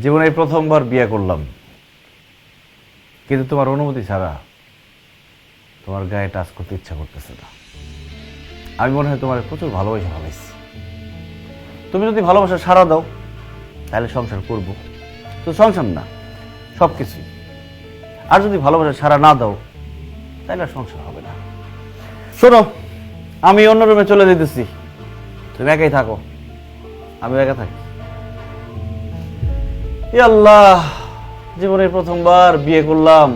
জীবনে এই প্রথমবার বিয়ে করলাম, কিন্তু তোমার অনুমতি ছাড়া তোমার গায়ে টাচ করতে ইচ্ছা করতেছে না। আমি মনে হয় তোমার প্রচুর ভালোবাসা ভালাইছি। তুমি যদি ভালোবাসা সাড়া দাও তাহলে সংসার করব, তো সংসার না সব কিছুই। আর যদি ভালোবাসা সাড়া না দাও তাহলে আর সংসার হবে না। শোনো, আমি অন্য রুমে চলে যেতেছি, তুমি একাই থাকো, আমি একা থাকি। আল্লাহ, জীবনের প্রথমবার বিয়ে করলাম,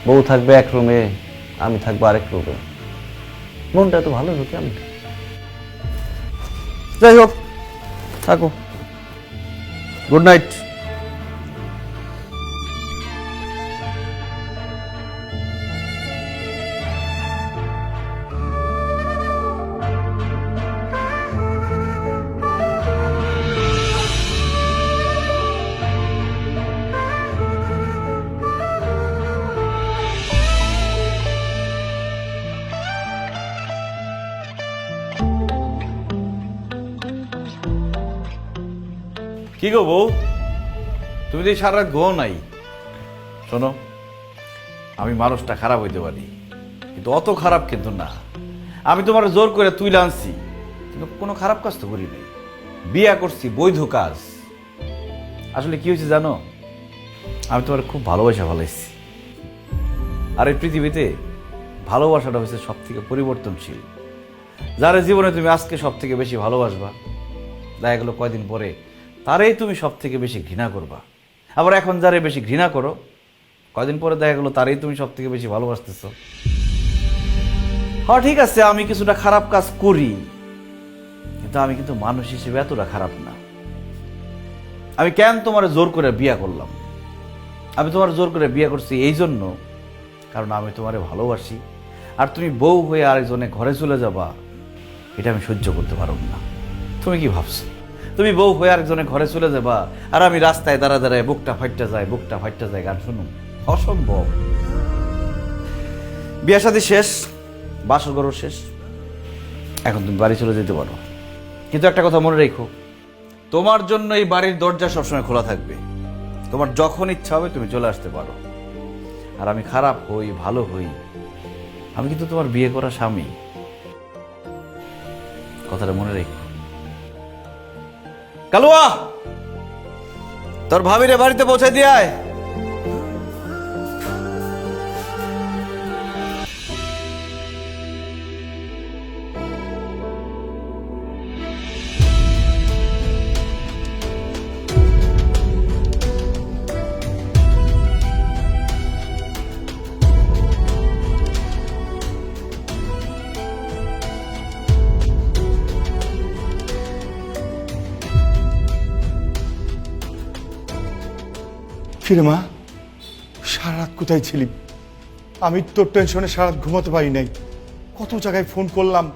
বউ থাকবে এক রুমে, আমি থাকবো আরেক রুমে। মনটা তো ভালো হতো কেমন। যাই হোক, থাকো, গুড নাইট। কি গো বউ, তুমি তো সারা রাত ঘুমাও নাই। শোনো, আমি মানুষটা খারাপ হইতে পারি, কিন্তু অত খারাপ কিন্তু না। আমি তোমার জোর করে তুই আনছি, কিন্তু কোনো খারাপ কাজ তো করি নাই। বিয়া করছি বৈধ কাজ। আসলে কি হয়েছে জানো, আমি তোমার খুব ভালোবাসা ভালাইছি। আর এই পৃথিবীতে ভালোবাসাটা হচ্ছে সব থেকে পরিবর্তনশীল। যারা জীবনে তুমি আজকে সব থেকে বেশি ভালোবাসবা, দেখা গেলো কয়দিন পরে তারেই তুমি সব থেকে বেশি ঘৃণা করবা। আবার এখন যারে বেশি ঘৃণা করো, কয়দিন পরে দেখা গেলো তারেই তুমি সব থেকে বেশি ভালোবাসতেছ। হ্যাঁ ঠিক আছে, আমি কিছুটা খারাপ কাজ করি, কিন্তু আমি কিন্তু মানুষ হিসেবে এতটা খারাপ না। আমি কেন তোমার জোর করে বিয়া করলাম? আমি তোমার জোর করে বিয়া করছি এই জন্য, কারণ আমি তোমারে ভালোবাসি। আর তুমি বউ হয়ে আরেকজনের ঘরে চলে যাবা, এটা আমি সহ্য করতে পারব না। তুমি কি ভাবছো তুমি বউ হয়ে আরেকজনের ঘরে চলে যাবা আর আমি রাস্তায় দাঁড়ায় বুকটা ফাইটটা যায় গান শুনুন? অসম্ভব। বিয়ে শাদী শেষ, বাসর ঘরও শেষ, এখন তুমি বাড়ি চলে যেতে পারো। কিন্তু একটা কথা মনে রেখো, তোমার জন্য এই বাড়ির দরজা সবসময় খোলা থাকবে। তোমার যখন ইচ্ছা হবে তুমি চলে আসতে পারো। আর আমি খারাপ হই ভালো হই, আমি কিন্তু তোমার বিয়ে করা স্বামী, কথাটা মনে রেখো। কালুয়া, তোর ভাবিরে বাড়িতে পৌঁছে দিয়ে আয়। কিরে মা, সারা রাত কোথায় ছিলি? আমি তোর টেনশনে সারা রাত ঘুমাতে পারি নাই। কত জায়গায় ফোন করলাম,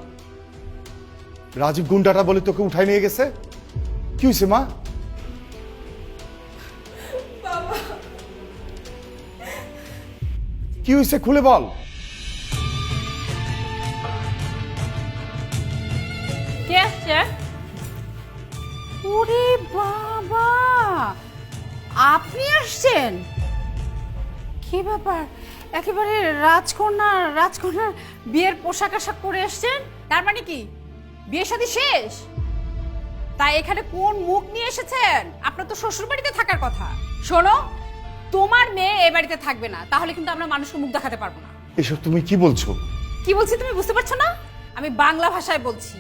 রাজীব গুন্ডাটা বলে তোকে উঠাই নিয়ে গেছে। কি হয়েছে মা? কি হয়েছে খুলে বল। কে আসছে? ওরে বাবা, আপনি আসছেন? কি ব্যাপার, একেবারে রাজকন্যা বিয়ের পোশাক আশাক পরে আসছেন? তার মানে কি বিয়ের শাদী শেষ? তাই এখানে কোন মুখ নিয়ে এসেছেন? আপনার তো শ্বশুর বাড়িতে থাকার কথা। শোনো, তোমার মেয়ে এ বাড়িতে থাকবে না, তাহলে কিন্তু আমরা মানুষকে মুখ দেখাতে পারবো না। এসব তুমি কি বলছো? কি বলছি তুমি বুঝতে পারছো না? আমি বাংলা ভাষায় বলছি।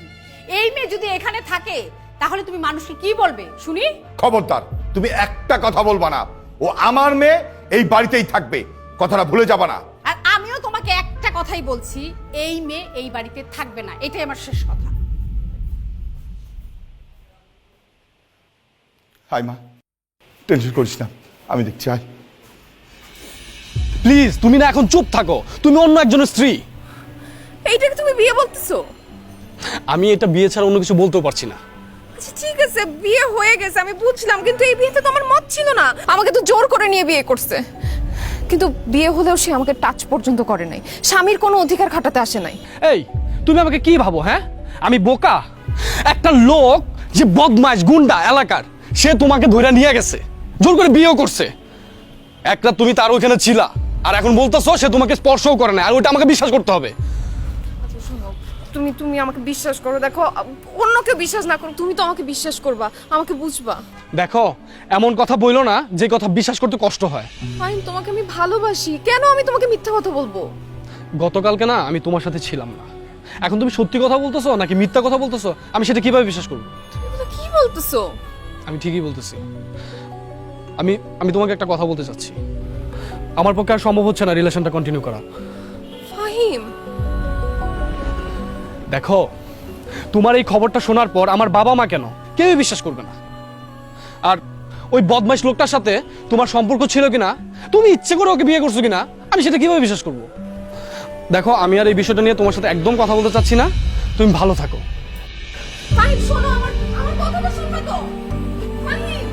এই মেয়ে যদি এখানে থাকে তাহলে তুমি মানুষকে কি বলবে শুনি? খবরদার, তুমি একটা কথা বলবা না। ও আমার মেয়ে, এই বাড়িতেই থাকবে, কথাটা ভুলে যাবা না। আর আমিও তোমাকে একটা কথাই বলছি, এই মেয়ে এই বাড়িতে থাকবে না, এটাই আমার শেষ কথা। হাই মা, টেনশন করিস না, আমি দেখছি। আয় প্লিজ, তুমি না এখন চুপ থাকো। তুমি অন্য একজনের স্ত্রী। এইটাকে তুমি বিয়ে বলতেছো? আমি এটা বিয়ে ছাড়া অন্য কিছু বলতেও পারছি না। আচ্ছা ঠিক আছে, বিয়ে হয়ে গেছে আমি বুঝলাম, কিন্তু এই বিয়েতে তো আমার মত ছিল না। আমাকে তো জোর করে নিয়ে বিয়ে করছে, কিন্তু বিয়ে হলেও সে আমাকে টাচ পর্যন্ত করে নাই। স্বামীর কোনো অধিকার খাটাতে আসে নাই। এই, তুমি আমাকে কি ভাবো? হ্যাঁ, আমি বোকা? একটা লোক যে বদমাইশ গুন্ডা এলাকার, সে তোমাকে ধরে নিয়ে গেছে। জোর করে বিয়েও করছে। একটা তুমি তার ওইখানে ছিলা, আর এখন বলতেছো সে তোমাকে স্পর্শও করে না, আর ওইটা আমাকে বিশ্বাস করতে হবে। আচ্ছা শোনো, তুমি তুমি আমাকে বিশ্বাস করো। দেখো, অন্য কেউ বিশ্বাস না করো, তুমি তো আমাকে বিশ্বাস করবা, আমাকে বুঝবা। দেখো, এমন কথা বইলো না যে কথা বিশ্বাস করতে কষ্ট হয়। ফাহিম, তোমাকে আমি ভালোবাসি, কেন আমি তোমাকে মিথ্যা কথা বলবো? গতকালকে না আমি তোমার সাথে ছিলাম না, এখন তুমি সত্যি কথা বলতেছো নাকি মিথ্যা কথা বলতেছো আমি সেটা কিভাবে বিশ্বাস করবো? তুমি এগুলো কি বলতেছো? আমি ঠিকই বলতেছি। আমি আমি তোমাকে একটা কথা বলতে চাচ্ছি। আমার পক্ষে আর সম্ভব হচ্ছে না রিলেশনটা কন্টিনিউ করা। ফাহিম, দেখো, তোমার এই খবরটা শোনার পর আমার বাবা মা কেন কেউই বিশ্বাস করবে না। আর ওই বদমাইশ লোকটার সাথে তোমার সম্পর্ক ছিল কিনা, তুমি ইচ্ছে করে ওকে বিয়ে করছো কিনা, আমি সেটা কিভাবে বিশ্বাস করব? দেখো, আমি আর এই বিষয়টা নিয়ে তোমার সাথে একদম কথা বলতে চাচ্ছি না। তুমি ভালো থাকো। ফাহিম শোনো, আমার আমার কথাটা শুনবে তো? ফাহিম,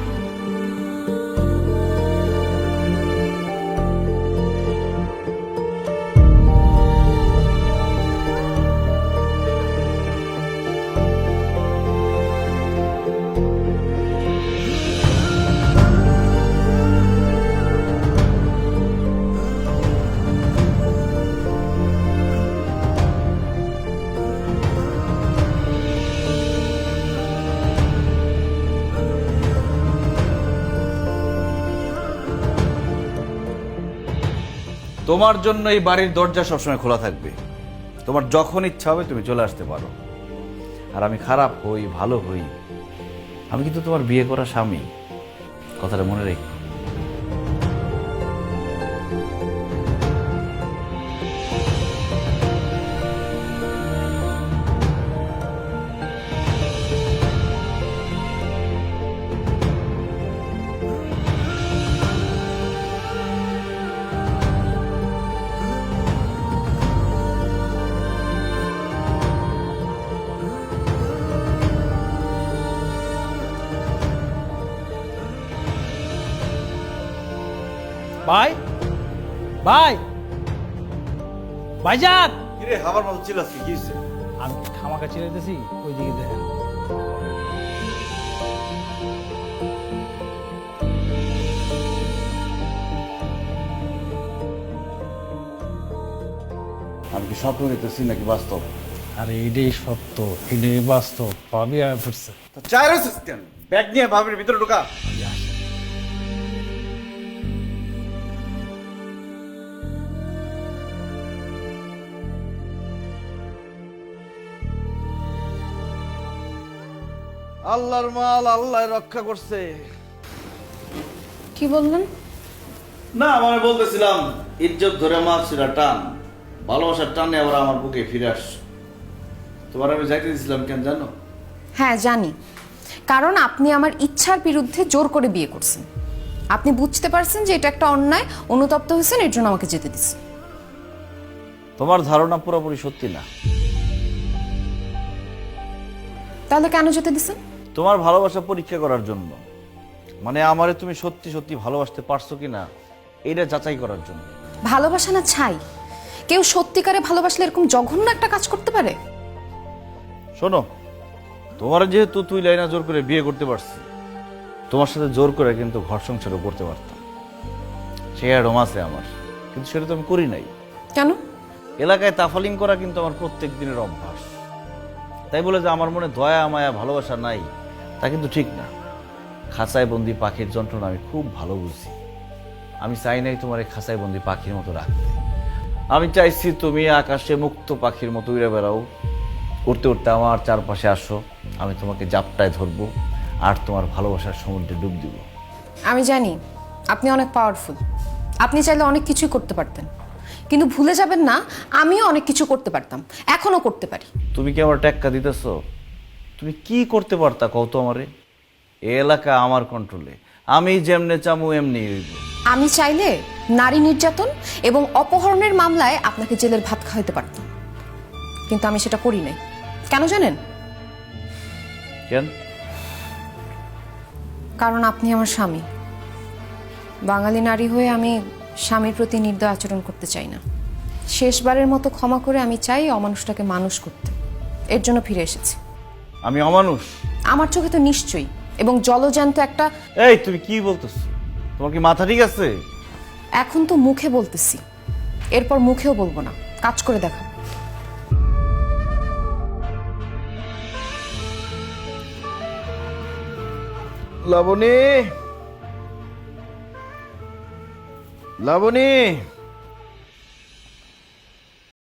তোমার জন্য এই বাড়ির দরজা সবসময় খোলা থাকবে। তোমার যখন ইচ্ছা হবে তুমি চলে আসতে পারো। আর আমি খারাপ হই ভালো হই, আমি কিন্তু তোমার বিয়ে করা স্বামী, কথাটা মনে রেখো। ভাই, ভাই, ভাইজান, কিরে আমার মতো চিল্লাচ্ছি কি হয়েছে? আমি খামাকা চিরাইতেছি, ওই দিকে দেখেন। আমি কি স্বপ্ন দেখতেছি নাকি বাস্তব? আরে এটাই সত্য, এটাই বাস্তব, ভাবি আয় পড়ছে। চাই রয়েছিস কেন? ব্যাগ নিয়ে ভাবের ভিতরে ঢোকা। আল্লাহর মাল আল্লাহ রক্ষা করছে। কি বললেন? না মানে বলতেছিলাম, ইজ্জত ধরে মাছ ছিল টান, ভালোবাসার টানে আবার আমার বুকে ফিরে আস। তোমার আমি যাইতে দিয়েছিলাম কেন জানো? হ্যাঁ জানি, কারণ আপনি আমার ইচ্ছার বিরুদ্ধে জোর করে বিয়ে করছেন। আপনি বুঝতে পারছেন যে এটা একটা অন্যায়, অনুতপ্ত হয়েছেন, এর জন্য আমাকে যেতে দিচ্ছেন। তোমার ধারণা পুরোপুরি সত্যি না। তাহলে কেন যেতে দিচ্ছেন? তোমার ভালোবাসা পরীক্ষা করার জন্য, মানে আমারে তুমি সত্যি সত্যি ভালোবাসতে পারছো কিনা এটা যাচাই করার জন্য। ভালোবাসা না ছাই, কেউ সত্যিকারে ভালোবাসলে এরকম জঘন্য একটা কাজ করতে পারে? শোনো, তোমার যেহেতু তুই লাইনা জোর করে বিয়ে করতে পারছি, তোমার সাথে জোর করে কিন্তু ঘর সংসারও করতে পারতাম। সে অ্যাডম আছে আমার, কিন্তু সেটা তো আমি করি নাই। কেন? এলাকায় তাফালিং করা কিন্তু আমার প্রত্যেক দিনের অভ্যাস। তাই বলে যে আমার মনে দয়া মায়া ভালোবাসা নাই তা কিন্তু ঠিক না। খাঁচায় বন্দি পাখির যন্ত্রণা আমি খুব ভালো বুঝি। আমি চাই নাই তোমার এই খাঁচায় বন্দি পাখির মতো রাখতে। আমি চাইছি তুমি আকাশে মুক্ত পাখির মতো উড়ে বেড়াও, উড়তে উড়তে আমার চারপাশে আসো, আমি তোমাকে জাপটায় ধরবো আর তোমার ভালোবাসার সমুদ্রে ডুব দিব। আমি জানি আপনি অনেক পাওয়ারফুল, আপনি চাইলে অনেক কিছুই করতে পারতেন, কিন্তু ভুলে যাবেন না আমিও অনেক কিছু করতে পারতাম, এখনো করতে পারি। তুমি কি আমার টেক্কা দিতেছ? তুমি কি করতে পারতা কও তো আমারে? এ এলাকা আমার কন্ট্রোলে, আমি যেমনে চামু এমনি হইব। আমি চাইলে নারী নির্যাতন এবং অপহরণের মামলায় আপনাকে জেলের ভাত খাওয়াতে পারতাম, কিন্তু আমি সেটা করি নাই। কেন জানেন? কেন? কারণ আপনি আমার স্বামী। বাঙালি নারী হয়ে আমি স্বামীর প্রতি নির্দয় আচরণ করতে চাই না। শেষবারের মতো ক্ষমা করে আমি চাই অমানুষটাকে মানুষ করতে। এর জন্য ফিরে এসেছি। আমি অমানুষ? আমার চোখে তো নিশ্চয়ই, এবং জলজ্যান্ত একটা। এই তুমি কি বলতেছো? তোমার কি মাথা ঠিক আছে? এখন তো মুখে বলতেছি, এরপর মুখেও বলবো না, কাজ করে দেখা। লাবণী, লাবণী।